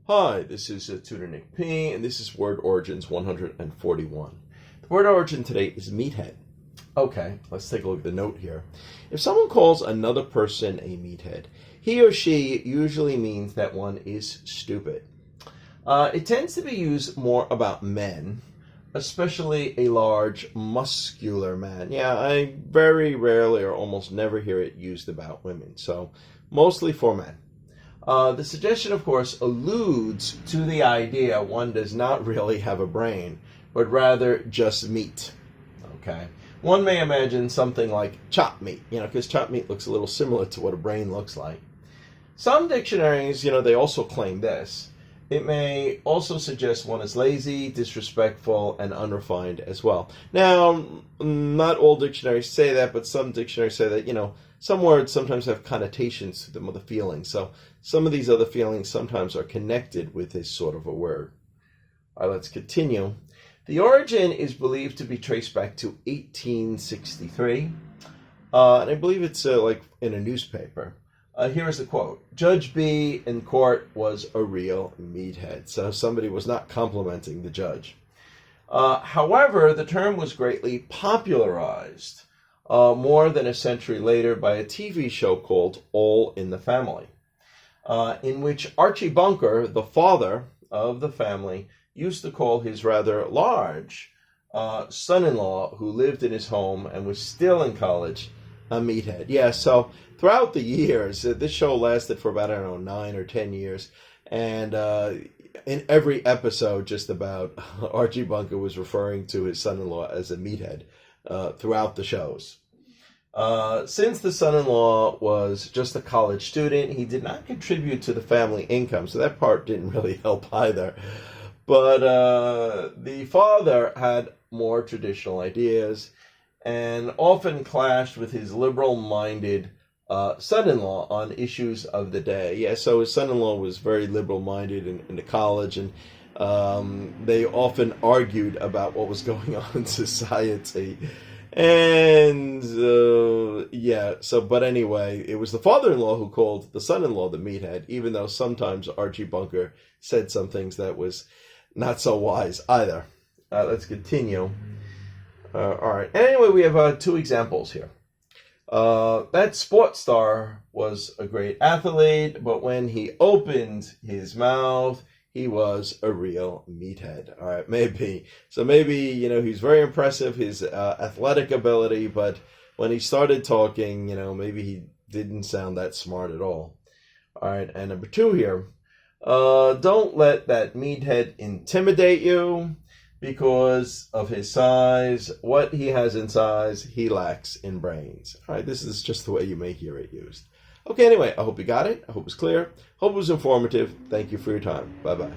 Hi, this is Tutor Nick P, and this is Word Origins 141. The word origin today is meathead. Okay, let's take a look at the note here. If someone calls another person a meathead, he or she usually means that one is stupid. It tends to be used more about men, especially a large, muscular man. Yeah, I very rarely or almost never hear it used about women, so mostly for men. The suggestion, of course, alludes to the idea one does not really have a brain, but rather just meat. Okay, one may imagine something like chopped meat, because chopped meat looks a little similar to what a brain looks like. Some dictionaries, they also claim this. It may also suggest one is lazy, disrespectful, and unrefined as well. Now, not all dictionaries say that, but some dictionaries say that, some words sometimes have connotations to them with a feeling. So some of these other feelings sometimes are connected with this sort of a word. All right, let's continue. The origin is believed to be traced back to 1863. And I believe it's like in a newspaper. Here is the quote. Judge B in court was a real meathead. So somebody was not complimenting the judge. However, the term was greatly popularized more than a century later by a TV show called All in the Family, in which Archie Bunker, the father of the family, used to call his rather large son-in-law who lived in his home and was still in college a meathead. Yeah, so throughout the years, this show lasted for about, 9 or 10 years, and in every episode, just about, Archie Bunker was referring to his son-in-law as a meathead throughout the shows. Since the son-in-law was just a college student, he did not contribute to the family income, so that part didn't really help either. But the father had more traditional ideas and often clashed with his liberal-minded son-in-law on issues of the day. Yeah, so his son-in-law was very liberal-minded in the college, and they often argued about what was going on in society. And but anyway, it was the father-in-law who called the son-in-law the meathead, even though sometimes Archie Bunker said some things that was not so wise either. Let's continue. All right. Anyway, we have 2 examples here. That sports star was a great athlete, but when he opened his mouth, he was a real meathead. All right, maybe. So maybe, he's very impressive, his athletic ability, but when he started talking, maybe he didn't sound that smart at all. All right, and number 2 here. Don't let that meathead intimidate you because of his size. What he has in size, he lacks in brains. All right, this is just the way you may hear it used. Okay, anyway, I hope you got it. I hope it's clear. Hope it was informative. Thank you for your time. Bye-bye.